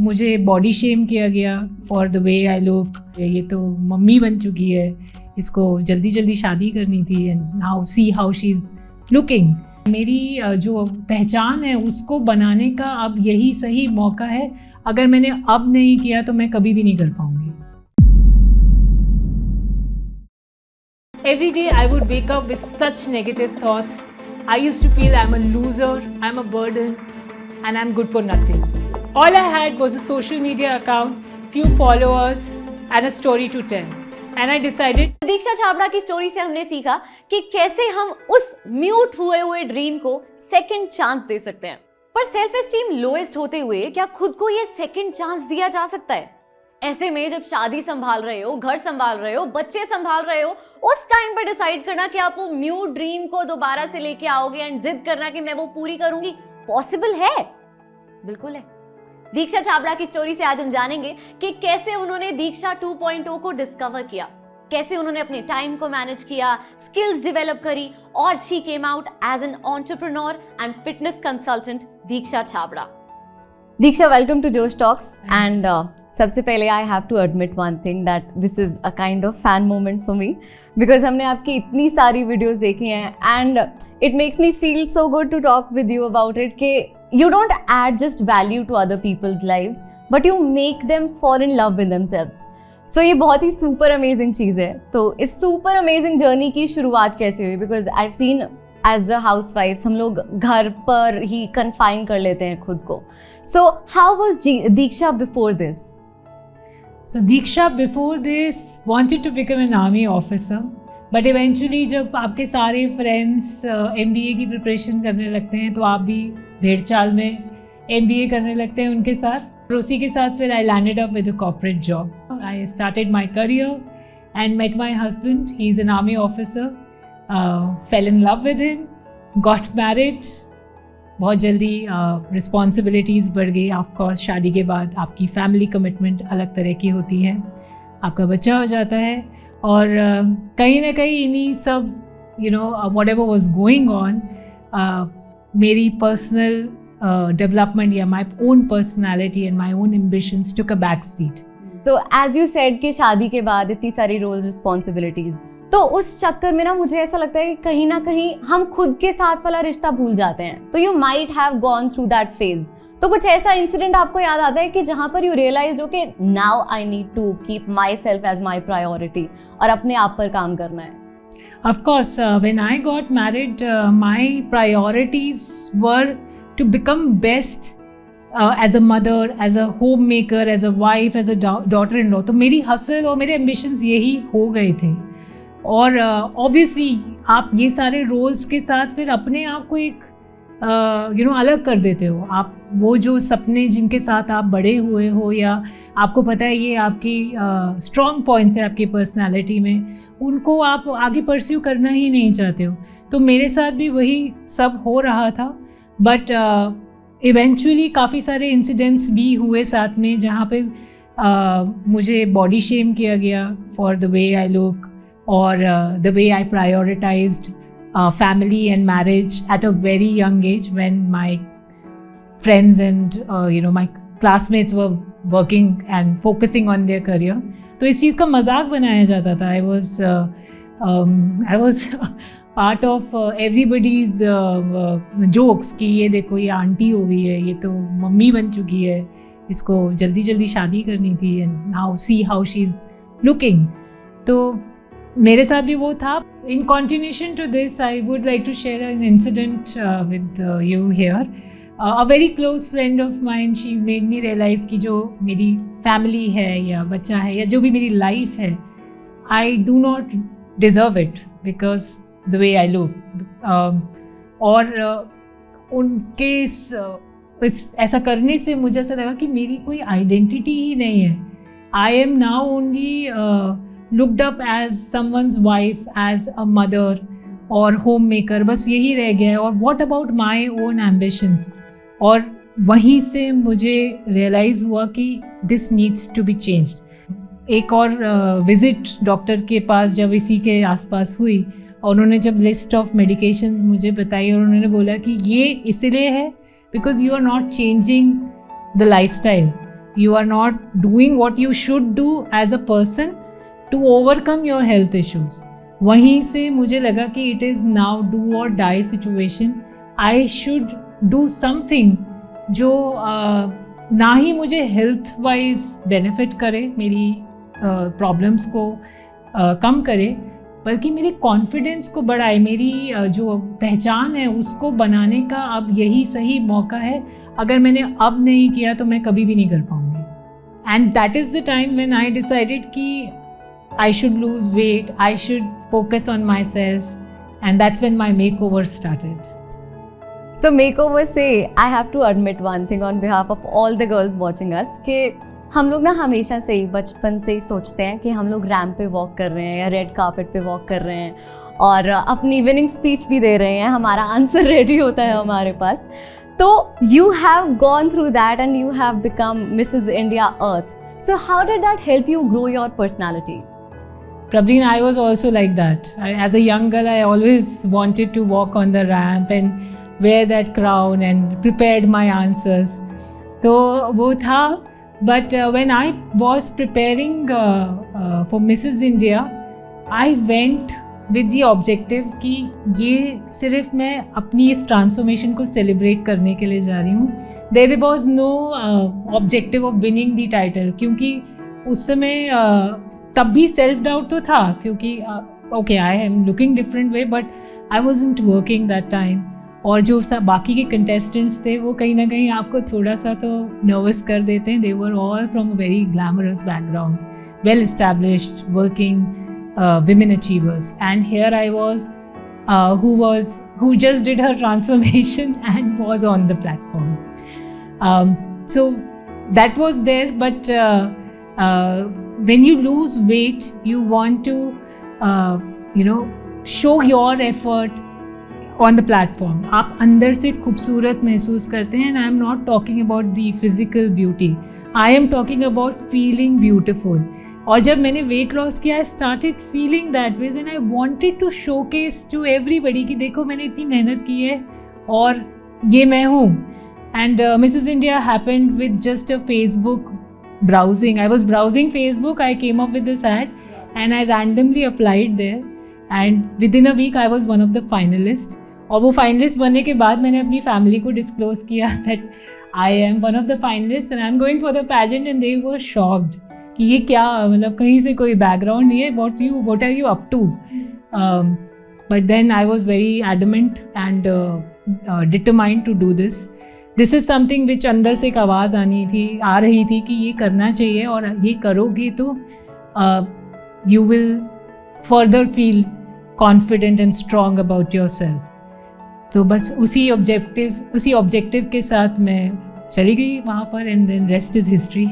मुझे body shame किया गया for the way I look, ये तो मम्मी बन चुकी है, इसको जल्दी जल्दी शादी करनी थी, and now see how she is looking. मेरी जो पहचान है उसको बनाने का अब यही सही मौका है। अगर मैंने अब नहीं किया तो मैं कभी भी नहीं कर पाऊंगी। Every day I would wake up with such negative thoughts. I used to feel I'm a loser, I'm a burden, and I'm good for nothing. All I had was a social media account, few followers, and a story to tell. And I decided. दीक्षा छाबड़ा की story से हमने सीखा कि कैसे हम उस mute हुए dream को सेकंड चांस दे सकते हैं। पर सेल्फ एस्टीम लोएस्ट होते हुए क्या खुद को ये सेकंड चांस दिया जा सकता है? ऐसे में जब शादी संभाल रहे हो, घर संभाल रहे हो, बच्चे संभाल रहे हो, उस टाइम पर डिसाइड करना कि आप वो म्यूट ड्रीम को दोबारा से लेके आओगे एंड जिद करना कि मैं वो पूरी करूंगी, पॉसिबल है? बिल्कुल है। दीक्षा छाबड़ा की स्टोरी से आज हम जानेंगे कि कैसे उन्होंने दीक्षा 2.0 को डिस्कवर किया, कैसे उन्होंने अपने टाइम को मैनेज किया, स्किल्स डेवलप करी और she came out as an entrepreneur and fitness consultant Diksha Chhabra. Diksha, welcome to Josh Talks. And सबसे पहले I have to admit one thing that this is a kind of fan moment for me, because हमने आपकी इतनी सारी videos देखी हैं and it makes me feel so good to talk with you about it कि you don't add just value to other people's lives, but you make them fall in love with themselves. So ये बहुत ही super amazing चीज़ है। तो इस super amazing journey की शुरुआत कैसे हुई? Because I've seen as a housewives हम लोग घर पर ही confine कर लेते हैं खुद को। So how was Diksha before this? So Diksha before this wanted to become an army officer, but eventually जब आपके सारे friends MBA की preparation करने लगते हैं तो आप भी भेड़ चाल में MBA करने लगते हैं उनके साथ। और उसी के साथ फिर I landed up with a corporate job. I started my career and met my husband. He's an army officer. Fell in love with him. Got married. बहुत जल्दी रिस्पॉन्सिबिलिटीज़ बढ़ गई। ऑफ कोर्स शादी के बाद आपकी फैमिली कमिटमेंट अलग तरह की होती है, आपका बच्चा हो जाता है और कहीं ना कहीं इन्हीं सब whatever was going on, मेरी पर्सनल डेवलपमेंट या my own personality and my own ambitions took a back seat. तो एज यू सेड कि शादी के बाद इतनी सारी रोल्स रिस्पॉन्सिबिलिटीज, तो उस चक्कर में ना मुझे ऐसा लगता है कि कहीं ना कहीं हम खुद के साथ वाला रिश्ता भूल जाते हैं। तो you might have gone through that phase. तो कुछ ऐसा इंसिडेंट आपको याद आता है कि जहां पर यू रियलाइज हो कि now I need to keep myself as my priority और अपने आप पर काम करना है? Of course, when I got married, my priorities were to become best as a mother, as a homemaker, as a wife, as a daughter-in-law. तो मेरी hustle और मेरे ambitions यही हो गए थे। और obviously आप ये सारे roles के साथ फिर अपने आप को एक अलग कर देते हो। आप वो जो सपने जिनके साथ आप बड़े हुए हो या आपको पता है ये आपकी स्ट्रॉन्ग पॉइंट्स है आपकी पर्सनालिटी में, उनको आप आगे परस्यू करना ही नहीं चाहते हो। तो मेरे साथ भी वही सब हो रहा था, बट इवेंचुअली काफ़ी सारे इंसिडेंट्स भी हुए साथ में जहाँ पे मुझे बॉडी शेम किया गया for the way I look और the way I prioritized family and marriage at a very young age when my friends and my classmates were working and focusing on their career. तो इस चीज़ का मजाक बनाया जाता था। I was part of everybody's jokes कि ये देखो ये आंटी हो गई है, ये तो मम्मी बन चुकी है, इसको जल्दी जल्दी शादी करनी थी, and now see how she's looking. तो मेरे साथ भी वो था। In continuation to this, I would like to share an incident with you here. A very close friend of mine, she made me realize कि जो मेरी family है या बच्चा है या जो भी मेरी life है, I do not deserve it because the way I look. और उनके ऐसा करने से मुझे ऐसा लगा कि मेरी कोई identity ही नहीं है। I am now only looked up as someone's wife, as a mother और homemaker, बस यही रह गया है। और what about my own ambitions? और वहीं से मुझे realize हुआ कि this needs to be changed. एक और विजिट डॉक्टर के पास जब इसी के आसपास हुई और उन्होंने जब लिस्ट ऑफ मेडिकेशंस मुझे बताई और उन्होंने बोला कि ये इसलिए है because you are not changing the lifestyle, you are not doing what you should do as a person to overcome your health issues. वहीं से मुझे लगा कि it is now do or die situation. I should do something जो ना ही मुझे health wise benefit करे, मेरी problems को कम करे, बल्कि मेरी कॉन्फिडेंस को बढ़ाए, मेरी जो पहचान है उसको बनाने का अब यही सही मौका है. अगर मैंने अब नहीं किया तो मैं कभी भी नहीं कर पाऊँगी. And that is the time when I decided कि I should lose weight, I should focus on myself, and that's when my makeover started. So makeover से I have to admit one thing on behalf of all the girls watching us कि हम लोग ना हमेशा से ही बचपन से ही सोचते हैं कि हम लोग रैम्प पे वॉक कर रहे हैं या रेड कार्पेट पे वॉक कर रहे हैं और अपनी विनिंग स्पीच भी दे रहे हैं, हमारा आंसर रेडी होता है हमारे पास. तो you have gone through that and you have become Mrs India earth. So how did that help you grow your personality? Prableen, I was also like that. As a young girl, I always wanted to walk on the ramp and wear that crown and prepared my answers. तो वो था. But when I was preparing for Mrs. India, I went with the objective कि ये सिर्फ मैं अपनी इस transformation को सेलिब्रेट करने के लिए जा रही हूँ. There was no objective of winning the title, क्योंकि उस समय तब भी सेल्फ डाउट तो था, क्योंकि okay, I am looking different way, but I wasn't working that time. और जो बाकी के कंटेस्टेंट्स थे वो कहीं ना कहीं आपको थोड़ा सा तो नर्वस कर देते हैं. They were all from a very glamorous background, well established, working women achievers, and here I was who just did her transformation and was on the platform. So that was there, but when you lose weight, you want to show your effort on the platform. आप अंदर से खूबसूरत महसूस करते हैं. and I am not talking about the physical beauty, I am talking about feeling beautiful. और जब मैंने weight loss किया, I started feeling that ways and I wanted to showcase to everybody कि देखो मैंने इतनी मेहनत की है और ये मैं हूँ. and Mrs. India happened with just a Facebook browsing. I was browsing Facebook, I came up with this ad and I randomly applied there, and within a week I was one of the finalists. और वो finalist बनने के बाद मैंने अपनी family को disclose किया that I am one of the finalist and I am going for the pageant, and they were shocked कि ये क्या, मतलब कहीं से कोई बैकग्राउंड नहीं है, what are you up to. But then I was very adamant and determined to do this. This is something which अंदर से एक आवाज़ आ रही थी कि ये करना चाहिए, और ये करोगे तो you will further feel confident and strong about your self. तो बस उसी ऑब्जेक्टिव के साथ मैं चली गई वहाँ पर, and then rest is history.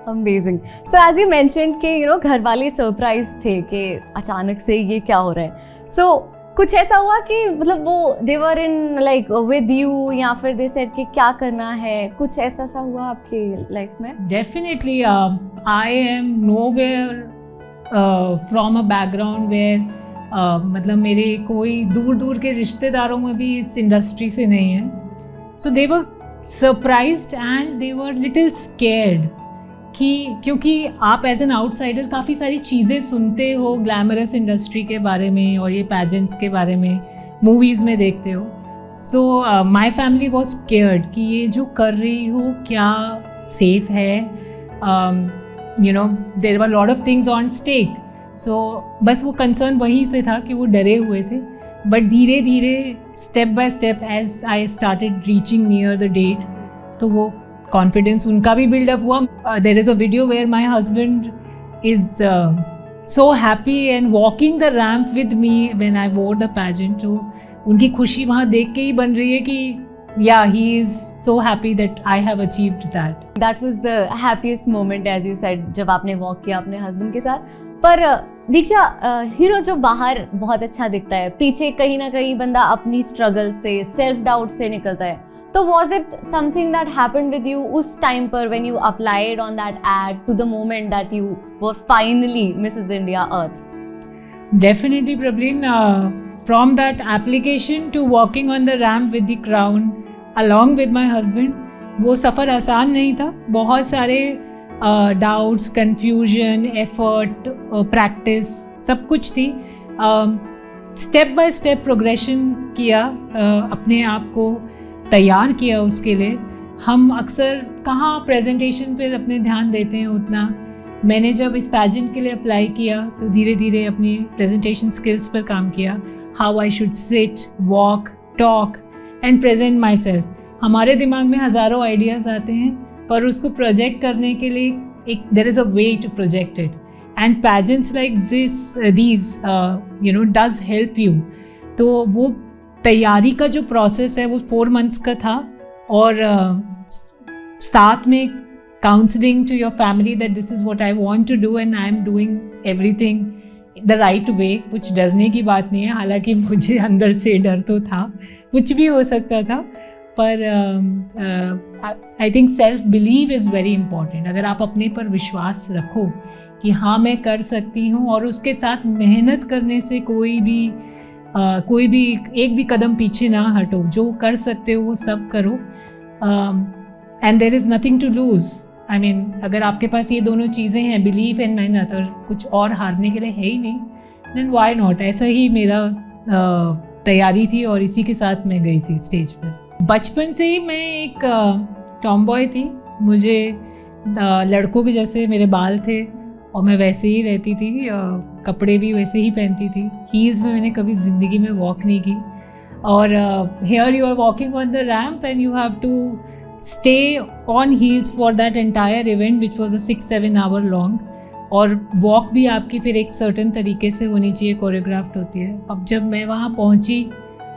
Amazing. So as you mentioned कि घर वाले सरप्राइज थे कि अचानक से ये क्या हो रहा है. सो कुछ ऐसा हुआ कि मतलब वो दे वर इन लाइक विद यू, या फिर दे सेड कि क्या करना है, कुछ ऐसा सा हुआ आपकी लाइफ में? Definitely I am nowhere from a background where मतलब मेरे कोई दूर दूर के रिश्तेदारों में भी इस इंडस्ट्री से नहीं है. So they were surprised and they were little scared कि क्योंकि आप एज एन आउटसाइडर काफ़ी सारी चीज़ें सुनते हो ग्लैमरस इंडस्ट्री के बारे में और ये पैजेंट्स के बारे में मूवीज़ में देखते हो. So my family was scared कि ये जो कर रही हो क्या सेफ है, there were lot of things on stake. So बस वो कंसर्न वहीं से था कि वो डरे हुए थे. बट धीरे धीरे step by step as I started reaching near the date, तो वो कॉन्फिडेंस उनका भी बिल्डअप हुआ. There is a video where my husband is so happy and walking the ramp with me when I wore the pageant. तो उनकी खुशी वहाँ देख के ही बन रही है कि yeah, he is so happy that I have achieved that. That was the happiest moment as you said, जब आपने वॉक किया अपने हस्बैंड के साथ. पर दीक्षा, हीरो जो बाहर बहुत अच्छा दिखता है, पीछे कहीं ना कहीं बंदा अपनी स्ट्रगल से, सेल्फ डाउट से निकलता है. तो was it something that happened with you उस टाइम पर when you applied on that ad to the moment that you were finally Mrs. India Earth? Definitely, Prableen. From that application to walking on the ramp with the crown along with my husband, वो सफ़र आसान नहीं था, बहुत सारे doubts, confusion, effort, practice सब कुछ थी। Step by step progression किया, अपने आप को तैयार किया उसके लिए। हम अक्सर कहाँ प्रेजेंटेशन पर अपने ध्यान देते हैं उतना। मैंने जब इस पैजेंट के लिए अप्लाई किया तो धीरे धीरे अपनी प्रेजेंटेशन स्किल्स पर काम किया। How I should seat, walk, talk and present my self. हमारे दिमाग में हज़ारों आइडियाज़ आते हैं, पर उसको प्रोजेक्ट करने के लिए एक there is a way to project it, and pageants like these does help you. तो वो तैयारी का जो प्रोसेस है वो 4 months का था, और साथ में counseling to your family that this is what I want to do and I am doing everything the right way। कुछ डरने की बात नहीं है, हालांकि मुझे अंदर से डर तो था, कुछ भी हो सकता था, पर I think self believe is very important. अगर आप अपने पर विश्वास रखो कि हाँ मैं कर सकती हूँ, और उसके साथ मेहनत करने से कोई भी एक भी कदम पीछे ना हटो, जो कर सकते हो वो सब करो, and there is nothing to lose. I mean अगर आपके पास ये दोनों चीज़ें हैं, बिलीफ एंड मेहनत, और कुछ और हारने के लिए है ही नहीं, देन व्हाई नॉट। ऐसा ही मेरा तैयारी थी और इसी के साथ मैं गई थी स्टेज पर। बचपन से ही मैं एक टॉमबॉय थी। मुझे लड़कों के जैसे मेरे बाल थे और मैं वैसे ही रहती थी, कपड़े भी वैसे ही पहनती थी। हील्स में मैंने कभी ज़िंदगी में वॉक नहीं की, और here you are walking on the ramp and you have to stay on heels for that entire event which was a 6-7 hour long, और वॉक भी आपकी फिर एक सर्टन तरीके से होनी चाहिए, कोरियोग्राफ्ड होती है। अब जब मैं वहाँ पहुँची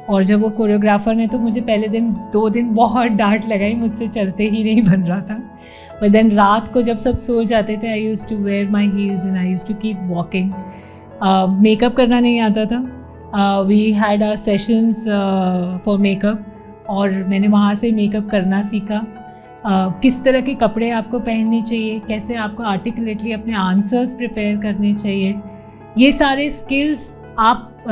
और जब वो कोरियोग्राफर ने तो मुझे पहले दिन 2 दिन बहुत डांट लगाई, मुझसे चलते ही नहीं बन रहा था। बट देन रात को जब सब सो जाते थे, I use to wear my heels and I use to keep walking. Makeup करना नहीं आता था। We had our sessions for makeup, और मैंने वहाँ से मेकअप करना सीखा। किस तरह के कपड़े आपको पहनने चाहिए, कैसे आपको आर्टिकुलेटली अपने आंसर्स प्रिपेयर करने चाहिए, ये सारे स्किल्स आप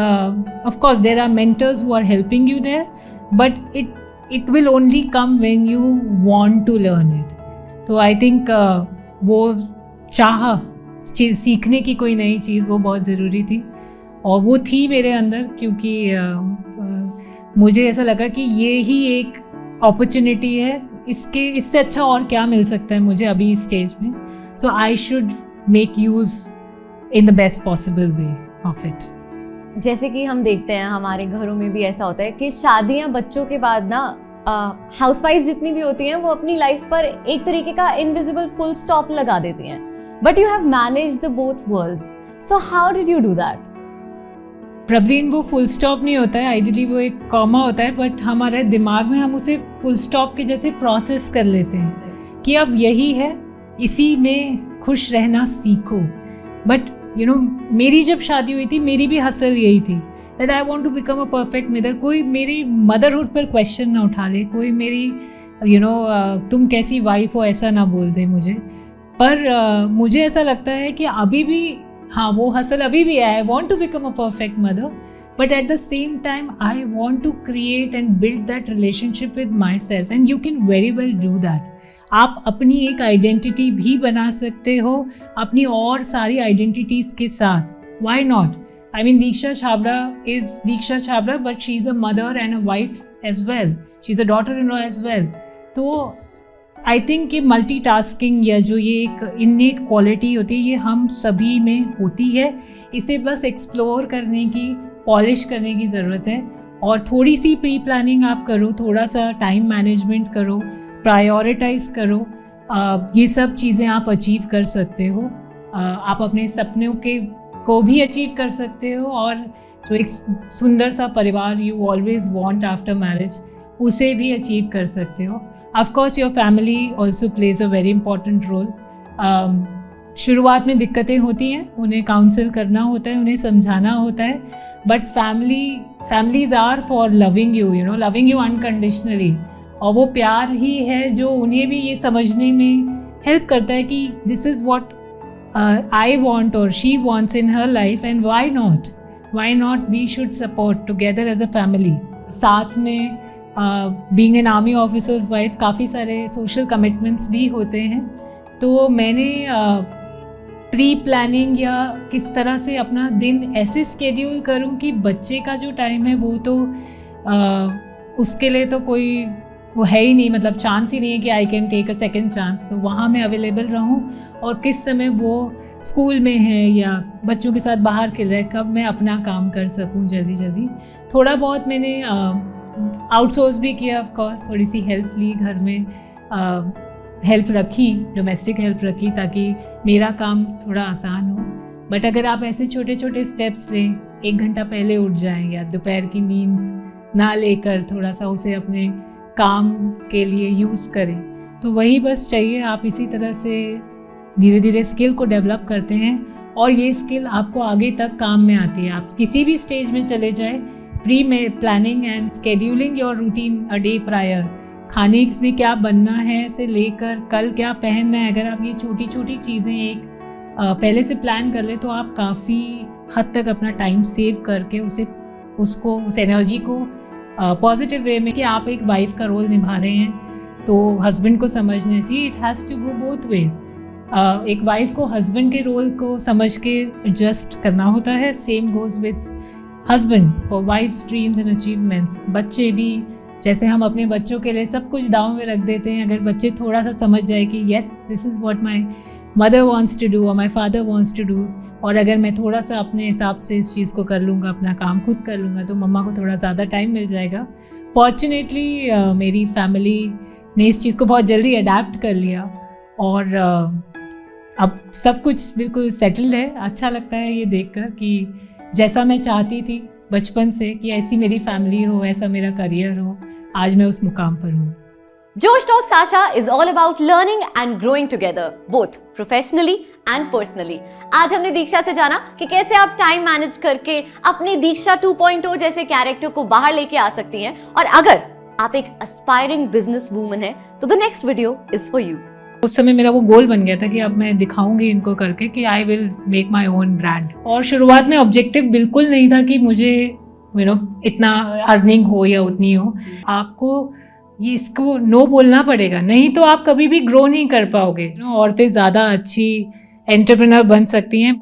of course there are mentors who are helping you there, but it will only come when you want to learn it. तो आई थिंक वो चाह सीखने की कोई नई चीज़ वो बहुत ज़रूरी थी, और वो थी मेरे अंदर, क्योंकि मुझे ऐसा लगा कि ये ही एक अपॉर्चुनिटी है, इससे अच्छा और क्या मिल सकता है मुझे अभी इस स्टेज में। So I should make use in the best possible way of it. जैसे कि हम देखते हैं हमारे घरों में भी ऐसा होता है कि शादियां बच्चों के बाद ना हाउसवाइफ जितनी भी होती हैं वो अपनी लाइफ पर एक तरीके का इनविजिबल फुल स्टॉप लगा देती हैं, but you have managed the both worlds, so how did you do that? Prabhleen, वो फुल स्टॉप नहीं होता है, आइडियली वो एक कॉमा होता है, बट हमारे दिमाग में हम उसे फुल स्टॉप के जैसे प्रोसेस कर लेते हैं कि अब यही है, इसी में खुश रहना सीखो। बट मेरी जब शादी हुई थी, मेरी भी हसल यही थी that I want to become a perfect mother. कोई मेरी मदरहुड पर क्वेश्चन ना उठा ले, कोई मेरी तुम कैसी वाइफ हो ऐसा ना बोल दे मुझे। पर मुझे ऐसा लगता है कि अभी भी हाँ वो हसल अभी भी है। I want to become a perfect mother, but at the same time I want to create and build that relationship with myself, and you can very well do that. आप अपनी एक identity भी बना सकते हो अपनी और सारी आइडेंटिटीज़ के साथ। Why not? I mean Diksha Chhabra is Diksha Chhabra, but she is a mother and a wife as well, she is a daughter in law as well. तो आई थिंक कि मल्टीटास्किंग या जो ये एक इननेट क्वालिटी होती है, ये हम सभी में होती है। इसे बस एक्सप्लोर करने की, पॉलिश करने की ज़रूरत है, और थोड़ी सी प्री प्लानिंग आप करो, थोड़ा सा टाइम मैनेजमेंट करो, प्रायोरिटाइज करो, ये सब चीज़ें आप अचीव कर सकते हो। आप अपने सपनों को भी अचीव कर सकते हो, और जो एक सुंदर सा परिवार you always want after marriage, उसे भी अचीव कर सकते हो। Of course your family also plays a very important role. शुरुआत में दिक्कतें होती हैं, उन्हें काउंसिल करना होता है, उन्हें समझाना होता है, but families are for loving you, loving you unconditionally. और वो प्यार ही है जो उन्हें भी ये समझने में हेल्प करता है कि this is what I want और she wants in her life, and why not we should support together as a family. साथ में being an army officer's wife काफ़ी सारे सोशल कमिटमेंट्स भी होते हैं, तो मैंने प्री प्लानिंग या किस तरह से अपना दिन ऐसे स्केड्यूल करूं कि बच्चे का जो टाइम है वो तो उसके लिए तो कोई वो है ही नहीं, मतलब चांस ही नहीं है कि I can take a second chance. तो वहाँ मैं अवेलेबल रहूँ और किस समय वो स्कूल में है या बच्चों के साथ बाहर खेल रहे, कब मैं अपना काम कर सकूँ जल्दी जल्दी। थोड़ा बहुत मैंने आउटसोर्स भी किया, ऑफ कोर्स थोड़ी सी हेल्प ली घर में, हेल्प रखी, डोमेस्टिक हेल्प रखी ताकि मेरा काम थोड़ा आसान हो। बट अगर आप ऐसे छोटे छोटे स्टेप्स लें, 1 घंटा पहले उठ जाएं या दोपहर की नींद ना लेकर थोड़ा सा उसे अपने काम के लिए यूज़ करें, तो वही बस चाहिए। आप इसी तरह से धीरे धीरे स्किल को डेवलप करते हैं और ये स्किल आपको आगे तक काम में आती है। आप किसी भी स्टेज में चले जाए, प्री में planning and scheduling your routine a day prior, खाने में क्या बनना है से लेकर कल क्या पहनना है, अगर आप ये छोटी छोटी चीज़ें एक पहले से प्लान कर ले तो आप काफ़ी हद तक अपना टाइम सेव करके उस एनर्जी को पॉजिटिव वे में कि आप एक वाइफ का रोल निभा रहे हैं तो हस्बैंड को समझना चाहिए। It has to go both ways. एक वाइफ को हस्बैंड के रोल को समझ के एडजस्ट करना होता है, same goes with husband for wife's dreams and achievements. बच्चे भी, जैसे हम अपने बच्चों के लिए सब कुछ दांव में रख देते हैं, अगर बच्चे थोड़ा सा समझ जाए कि yes this is what my mother wants to do और my father wants to do, और अगर मैं थोड़ा सा अपने हिसाब से इस चीज़ को कर लूँगा, अपना काम खुद कर लूँगा, तो मम्मा को थोड़ा ज़्यादा टाइम मिल जाएगा। फॉर्चुनेटली मेरी फैमिली ने इस चीज़ को बहुत जल्दी अडेप्ट कर लिया और अब सब कुछ बिल्कुल सेटल्ड है। अच्छा लगता है ये देखकर कि जैसा मैं चाहती थी बचपन से कि ऐसी मेरी फैमिली हो, ऐसा मेरा करियर हो, आज मैं उस मुकाम पर हूँ। Josh Talk Sasha is all about learning and growing together, both professionally and personally. आज हमने दीक्षा से जाना कि कैसे आप टाइम मैनेज करके अपनी दीक्षा 2.0 जैसे कैरेक्टर को बाहर लेके आ सकती हैं, और अगर आप एक एस्पायरिंग बिजनेस वूमन है तो the next video is for you. उस समय मेरा वो गोल बन गया था कि अब मैं दिखाऊंगी इनको करके कि I will make my own brand. और शुरुआत में ऑब्जेक्टिव बिल्कुल नहीं था कि मुझे इतना अर्निंग हो या उतनी हो। आपको ये इसको नो बोलना पड़ेगा, नहीं तो आप कभी भी ग्रो नहीं कर पाओगे। औरतें ज़्यादा अच्छी एंटरप्रेन्योर बन सकती हैं।